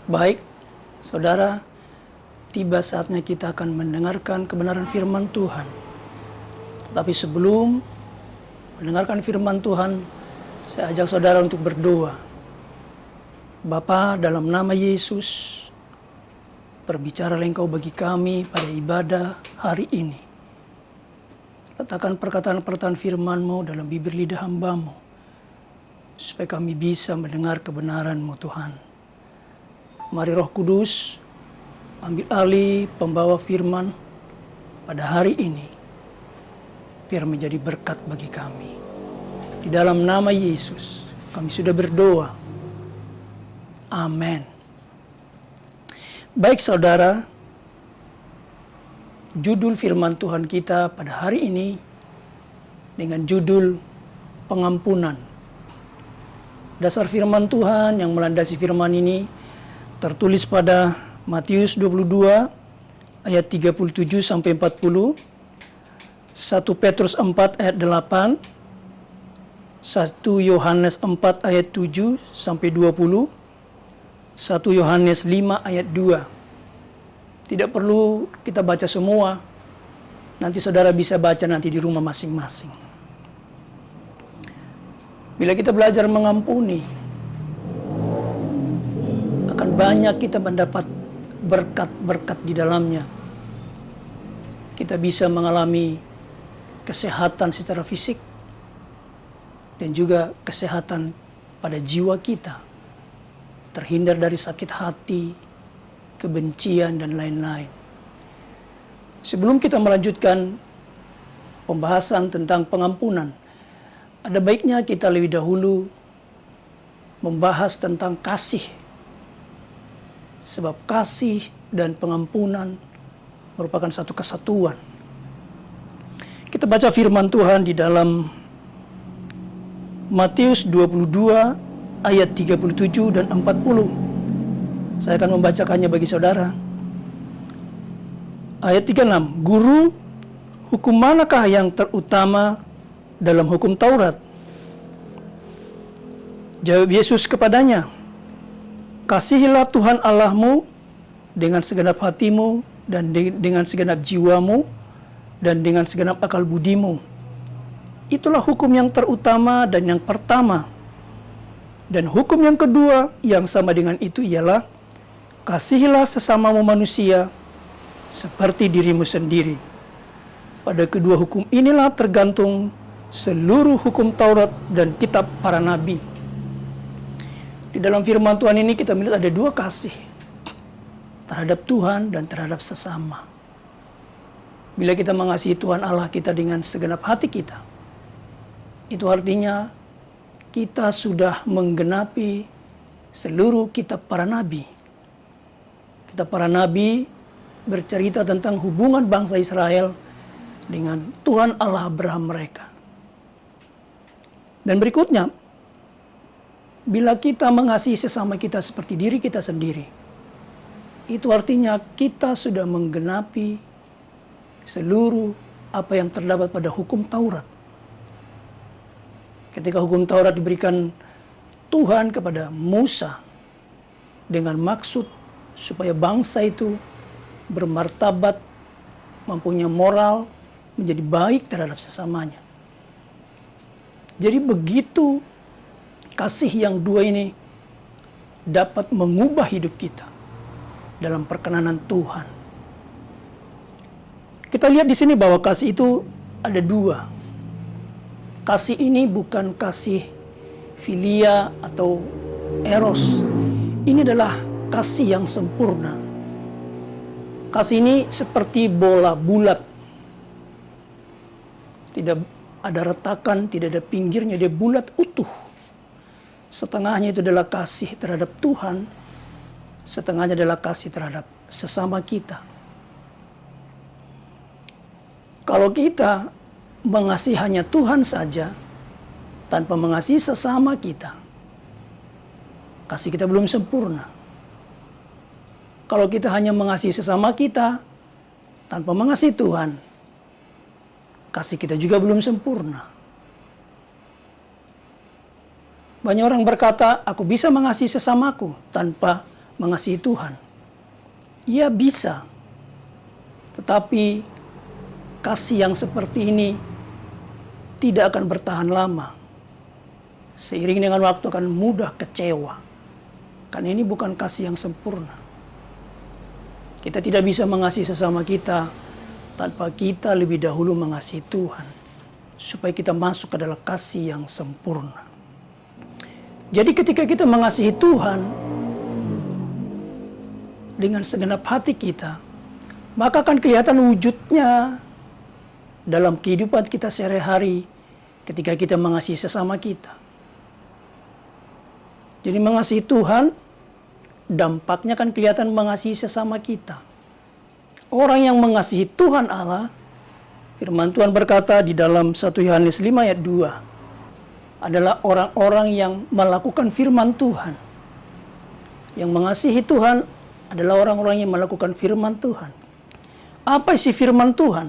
Baik, saudara, tiba saatnya kita akan mendengarkan kebenaran firman Tuhan. Tetapi sebelum mendengarkan firman Tuhan, saya ajak saudara untuk berdoa. Bapa, dalam nama Yesus, berbicaralah Engkau bagi kami pada ibadah hari ini. Letakkan perkataan-perkataan firman-Mu dalam bibir lidah hamba-Mu, supaya kami bisa mendengar kebenaran-Mu Tuhan. Mari Roh Kudus, ambil alih pembawa firman pada hari ini, biar menjadi berkat bagi kami. Di dalam nama Yesus, kami sudah berdoa. Amin. Baik saudara, judul firman Tuhan kita pada hari ini dengan judul pengampunan. Dasar firman Tuhan yang melandasi firman ini tertulis pada Matius 22 ayat 37 sampai 40, 1 Petrus 4 ayat 8, 1 Yohanes 4 ayat 7 sampai 20, 1 Yohanes 5 ayat 2. Tidak perlu kita baca semua. Nanti saudara bisa baca nanti di rumah masing-masing. Bila kita belajar mengampuni, akan banyak kita mendapat berkat-berkat di dalamnya. Kita bisa mengalami kesehatan secara fisik dan juga kesehatan pada jiwa kita. Terhindar dari sakit hati, kebencian, dan lain-lain. Sebelum kita melanjutkan pembahasan tentang pengampunan, ada baiknya kita lebih dahulu membahas tentang kasih. Sebab kasih dan pengampunan merupakan satu kesatuan. Kita baca firman Tuhan di dalam Matius 22 ayat 37 dan 40. Saya akan membacakannya bagi saudara. Ayat 36. Guru, hukum manakah yang terutama dalam hukum Taurat? Jawab Yesus kepadanya, kasihilah Tuhan Allahmu dengan segenap hatimu dan dengan segenap jiwamu dan dengan segenap akal budimu. Itulah hukum yang terutama dan yang pertama. Dan hukum yang kedua yang sama dengan itu ialah kasihilah sesamamu manusia seperti dirimu sendiri. Pada kedua hukum inilah tergantung seluruh hukum Taurat dan kitab para nabi. Di dalam firman Tuhan ini kita melihat ada dua kasih, terhadap Tuhan dan terhadap sesama. Bila kita mengasihi Tuhan Allah kita dengan segenap hati kita, itu artinya kita sudah menggenapi seluruh kitab para nabi. Kitab para nabi bercerita tentang hubungan bangsa Israel dengan Tuhan Allah Abraham mereka. Dan berikutnya, bila kita mengasihi sesama kita seperti diri kita sendiri, itu artinya kita sudah menggenapi seluruh apa yang terdapat pada hukum Taurat. Ketika hukum Taurat diberikan Tuhan kepada Musa dengan maksud supaya bangsa itu bermartabat, mempunyai moral, menjadi baik terhadap sesamanya. Jadi begitu kasih yang dua ini dapat mengubah hidup kita dalam perkenanan Tuhan. Kita lihat di sini bahwa kasih itu ada dua. Kasih ini bukan kasih filia atau eros. Ini adalah kasih yang sempurna. Kasih ini seperti bola bulat. Tidak ada retakan, tidak ada pinggirnya, dia bulat utuh. Setengahnya itu adalah kasih terhadap Tuhan, setengahnya adalah kasih terhadap sesama kita. Kalau kita mengasihi hanya Tuhan saja, tanpa mengasihi sesama kita, kasih kita belum sempurna. Kalau kita hanya mengasihi sesama kita, tanpa mengasihi Tuhan, kasih kita juga belum sempurna. Banyak orang berkata, aku bisa mengasihi sesamaku tanpa mengasihi Tuhan? Ya bisa. Tetapi kasih yang seperti ini tidak akan bertahan lama. Seiring dengan waktu akan mudah kecewa. Karena ini bukan kasih yang sempurna. Kita tidak bisa mengasihi sesama kita tanpa kita lebih dahulu mengasihi Tuhan. Supaya kita masuk ke dalam kasih yang sempurna. Jadi ketika kita mengasihi Tuhan dengan segenap hati kita, maka akan kelihatan wujudnya dalam kehidupan kita sehari-hari ketika kita mengasihi sesama kita. Jadi mengasihi Tuhan, dampaknya akan kelihatan mengasihi sesama kita. Orang yang mengasihi Tuhan Allah, firman Tuhan berkata di dalam 1 Yohanes 5 ayat 2, adalah orang-orang yang melakukan firman Tuhan. Yang mengasihi Tuhan adalah orang-orang yang melakukan firman Tuhan. Apa isi firman Tuhan?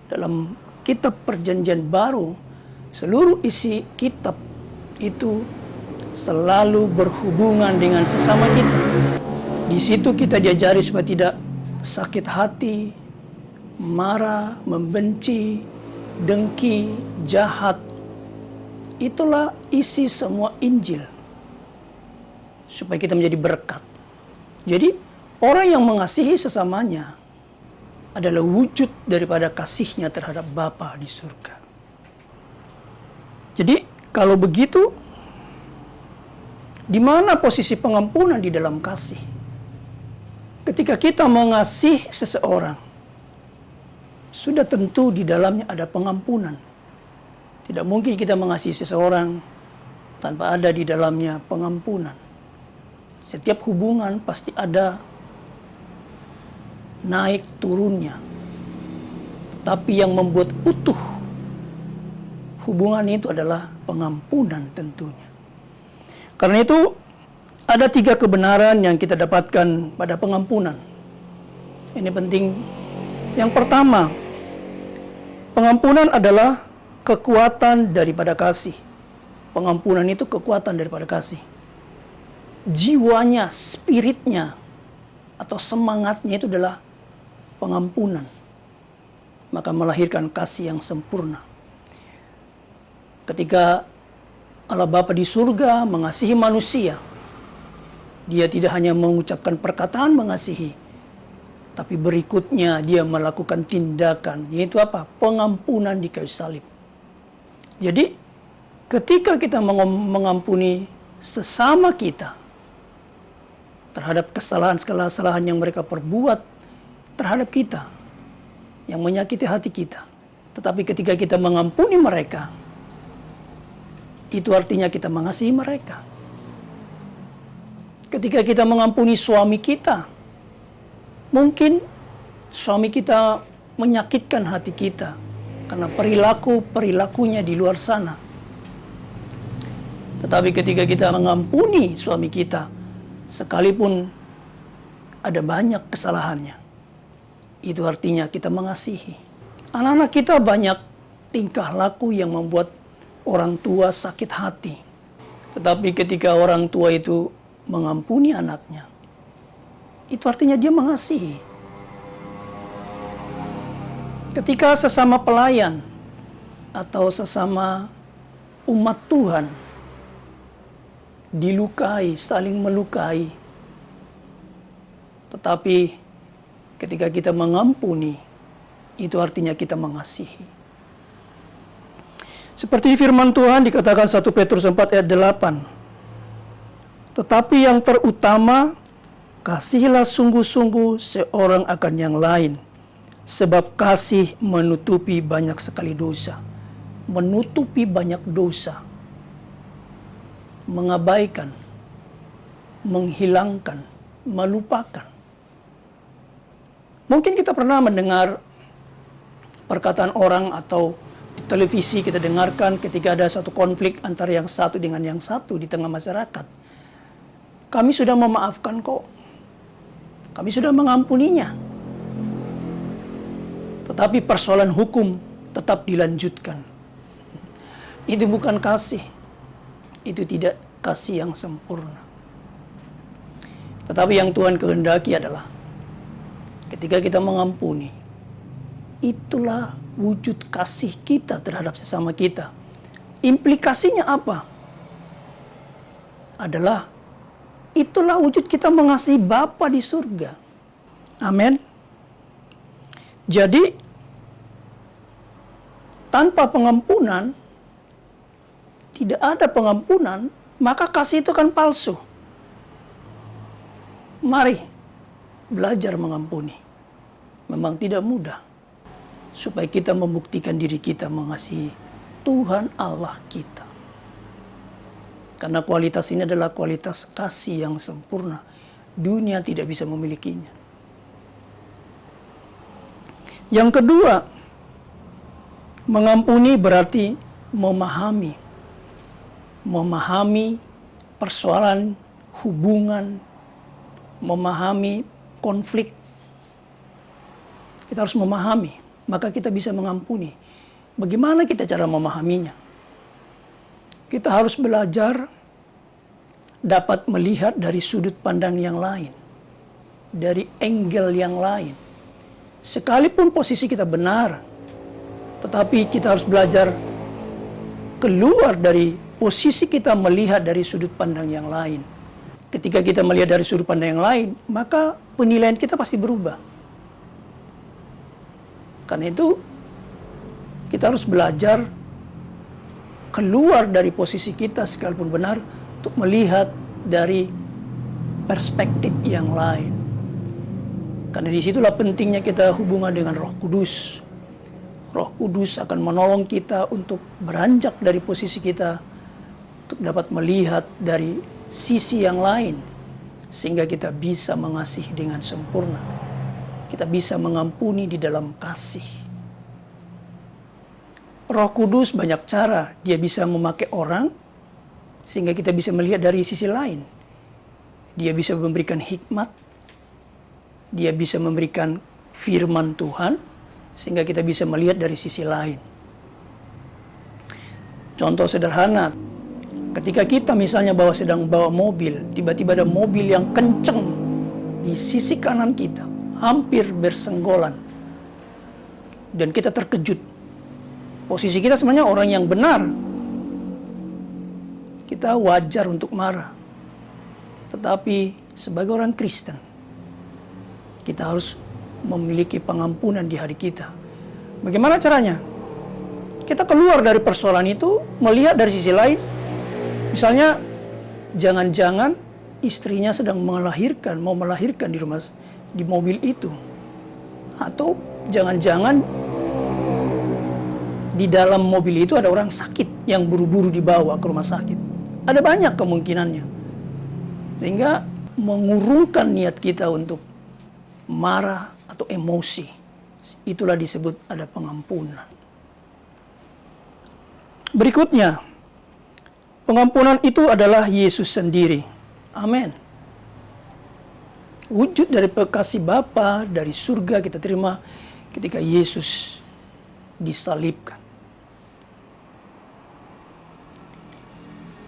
Dalam kitab Perjanjian Baru, seluruh isi kitab itu selalu berhubungan dengan sesama kita. Di situ kita diajari supaya tidak sakit hati, marah, membenci, dengki, jahat. Itulah isi semua Injil. Supaya kita menjadi berkat. Jadi orang yang mengasihi sesamanya adalah wujud daripada kasihnya terhadap Bapa di surga. Jadi kalau begitu, di mana posisi pengampunan di dalam kasih? Ketika kita mengasihi seseorang, sudah tentu di dalamnya ada pengampunan. Tidak mungkin kita mengasihi seseorang tanpa ada di dalamnya pengampunan. Setiap hubungan pasti ada naik turunnya. Tapi yang membuat utuh hubungan itu adalah pengampunan tentunya. Karena itu ada 3 kebenaran yang kita dapatkan pada pengampunan. Ini penting. Yang pertama, pengampunan adalah kekuatan daripada kasih. Pengampunan itu kekuatan daripada kasih. Jiwanya, spiritnya, atau semangatnya itu adalah pengampunan. Maka melahirkan kasih yang sempurna. Ketika Allah Bapa di surga mengasihi manusia, Dia tidak hanya mengucapkan perkataan mengasihi, tapi berikutnya Dia melakukan tindakan, yaitu apa? Pengampunan di kayu salib. Jadi, ketika kita mengampuni sesama kita terhadap kesalahan-kesalahan yang mereka perbuat terhadap kita, yang menyakiti hati kita. Tetapi ketika kita mengampuni mereka, itu artinya kita mengasihi mereka. Ketika kita mengampuni suami kita, mungkin suami kita menyakitkan hati kita karena perilakunya di luar sana. Tetapi ketika kita mengampuni suami kita, sekalipun ada banyak kesalahannya, itu artinya kita mengasihi. Anak-anak kita banyak tingkah laku yang membuat orang tua sakit hati. Tetapi ketika orang tua itu mengampuni anaknya, itu artinya dia mengasihi. Ketika sesama pelayan atau sesama umat Tuhan dilukai, saling melukai, tetapi ketika kita mengampuni, itu artinya kita mengasihi. Seperti firman Tuhan dikatakan 1 Petrus 4 ayat 8. Tetapi yang terutama, kasihilah sungguh-sungguh seorang akan yang lain. Sebab kasih menutupi banyak sekali dosa. Menutupi banyak dosa. Mengabaikan. Menghilangkan. Melupakan. Mungkin kita pernah mendengar perkataan orang atau di televisi kita dengarkan ketika ada satu konflik antara yang satu dengan yang satu di tengah masyarakat. Kami sudah memaafkan kok. Kami sudah mengampuninya. Tetapi persoalan hukum tetap dilanjutkan. Itu bukan kasih. Itu tidak kasih yang sempurna. Tetapi yang Tuhan kehendaki adalah ketika kita mengampuni, itulah wujud kasih kita terhadap sesama kita. Implikasinya apa? Adalah itulah wujud kita mengasihi Bapa di surga. Amin. Jadi tanpa pengampunan, tidak ada pengampunan, maka kasih itu kan palsu. Mari belajar mengampuni. Memang tidak mudah. Supaya kita membuktikan diri kita mengasihi Tuhan Allah kita. Karena kualitas ini adalah kualitas kasih yang sempurna. Dunia tidak bisa memilikinya. Yang kedua, mengampuni berarti memahami. Memahami persoalan hubungan, memahami konflik. Kita harus memahami, maka kita bisa mengampuni. Bagaimana kita cara memahaminya? Kita harus belajar dapat melihat dari sudut pandang yang lain, dari angle yang lain. Sekalipun posisi kita benar, tetapi kita harus belajar keluar dari posisi kita melihat dari sudut pandang yang lain. Ketika kita melihat dari sudut pandang yang lain, maka penilaian kita pasti berubah. Karena itu, kita harus belajar keluar dari posisi kita sekalipun benar untuk melihat dari perspektif yang lain. Karena disitulah pentingnya kita hubungan dengan Roh Kudus. Roh Kudus akan menolong kita untuk beranjak dari posisi kita, untuk dapat melihat dari sisi yang lain, sehingga kita bisa mengasihi dengan sempurna. Kita bisa mengampuni di dalam kasih. Roh Kudus banyak cara, dia bisa memakai orang, sehingga kita bisa melihat dari sisi lain. Dia bisa memberikan hikmat, dia bisa memberikan firman Tuhan, sehingga kita bisa melihat dari sisi lain. Contoh sederhana, ketika kita misalnya sedang bawa mobil, tiba-tiba ada mobil yang kenceng di sisi kanan kita, hampir bersenggolan, dan kita terkejut. Posisi kita sebenarnya orang yang benar. Kita wajar untuk marah. Tetapi sebagai orang Kristen, kita harus memiliki pengampunan di hati kita. Bagaimana caranya? Kita keluar dari persoalan itu, melihat dari sisi lain. Misalnya, jangan-jangan istrinya sedang mau melahirkan di mobil itu. Atau jangan-jangan di dalam mobil itu ada orang sakit yang buru-buru dibawa ke rumah sakit. Ada banyak kemungkinannya. Sehingga mengurungkan niat kita untuk marah atau emosi. Itulah disebut ada pengampunan. Berikutnya, pengampunan itu adalah Yesus sendiri. Amin. Wujud dari kasih Bapa dari surga kita terima ketika Yesus disalibkan.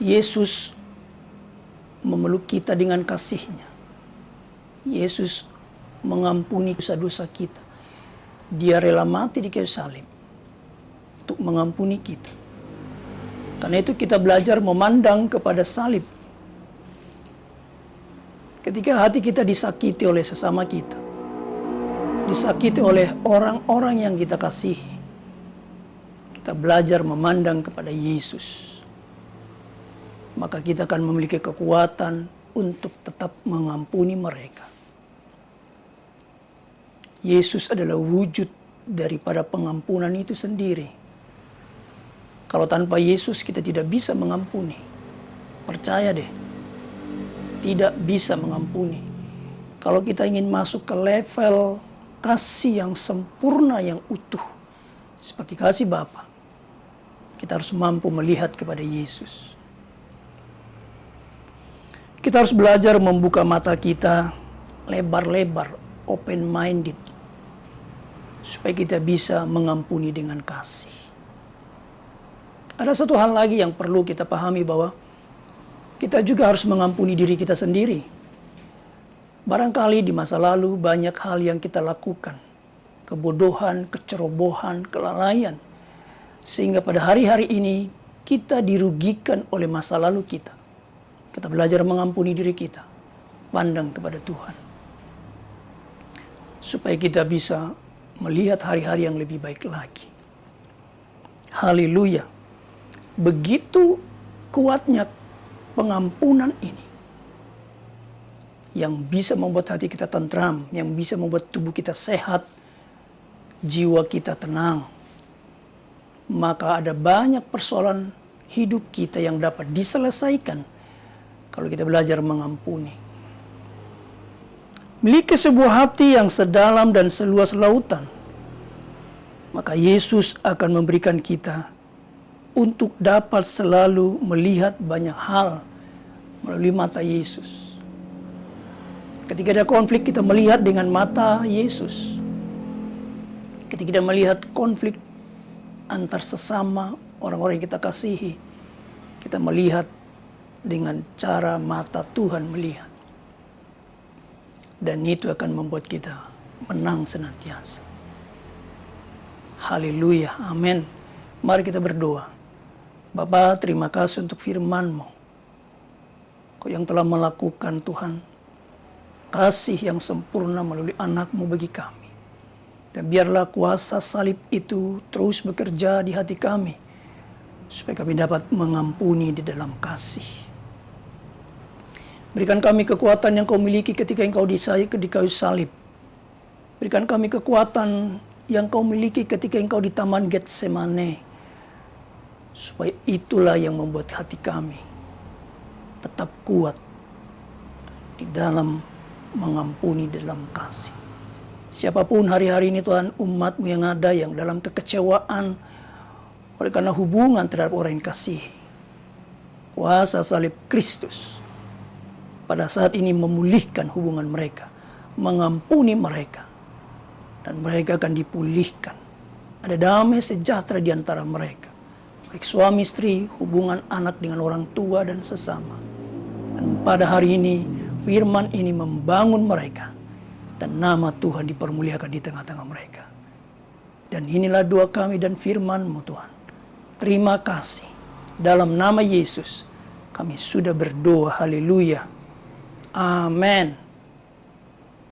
Yesus memeluk kita dengan kasih-Nya. Yesus mengampuni dosa-dosa kita. Dia rela mati di kayu salib untuk mengampuni kita. Karena itu kita belajar memandang kepada salib. Ketika hati kita disakiti oleh sesama kita, disakiti oleh orang-orang yang kita kasihi, kita belajar memandang kepada Yesus. Maka kita akan memiliki kekuatan untuk tetap mengampuni mereka. Yesus adalah wujud daripada pengampunan itu sendiri. Kalau tanpa Yesus kita tidak bisa mengampuni. Percaya deh, tidak bisa mengampuni. Kalau kita ingin masuk ke level kasih yang sempurna, yang utuh, seperti kasih Bapa, kita harus mampu melihat kepada Yesus. Kita harus belajar membuka mata kita lebar-lebar, open-minded, supaya kita bisa mengampuni dengan kasih. Ada satu hal lagi yang perlu kita pahami, bahwa kita juga harus mengampuni diri kita sendiri. Barangkali di masa lalu banyak hal yang kita lakukan, kebodohan, kecerobohan, kelalaian, sehingga pada hari-hari ini kita dirugikan oleh masa lalu kita. Kita belajar mengampuni diri kita, pandang kepada Tuhan, supaya kita bisa melihat hari-hari yang lebih baik lagi. Haleluya. Begitu kuatnya pengampunan ini, yang bisa membuat hati kita tentram, yang bisa membuat tubuh kita sehat, jiwa kita tenang. Maka ada banyak persoalan hidup kita yang dapat diselesaikan kalau kita belajar mengampuni. Miliki sebuah hati yang sedalam dan seluas lautan, maka Yesus akan memberikan kita untuk dapat selalu melihat banyak hal melalui mata Yesus. Ketika ada konflik, kita melihat dengan mata Yesus. Ketika kita melihat konflik antar sesama orang-orang yang kita kasihi, kita melihat dengan cara mata Tuhan melihat. Dan itu akan membuat kita menang senantiasa. Haleluya, amin. Mari kita berdoa. Bapa, terima kasih untuk firman-Mu. Kau yang telah melakukan, Tuhan, kasih yang sempurna melalui anak-Mu bagi kami. Dan biarlah kuasa salib itu terus bekerja di hati kami, supaya kami dapat mengampuni di dalam kasih. Berikan kami kekuatan yang Kau miliki ketika Engkau di kayu salib. Berikan kami kekuatan yang Kau miliki ketika Engkau di Taman Getsemane, supaya itulah yang membuat hati kami tetap kuat di dalam mengampuni dalam kasih. Siapapun hari-hari ini Tuhan, umat-Mu yang ada yang dalam kekecewaan oleh karena hubungan terhadap orang yang kasihi, kuasa salib Kristus pada saat ini memulihkan hubungan mereka, mengampuni mereka, dan mereka akan dipulihkan. Ada damai sejahtera di antara mereka, baik suami istri, hubungan anak dengan orang tua dan sesama. Dan pada hari ini firman ini membangun mereka, dan nama Tuhan dipermuliakan di tengah-tengah mereka. Dan inilah doa kami dan firman-Mu Tuhan. Terima kasih. Dalam nama Yesus kami sudah berdoa. Haleluya. Amin.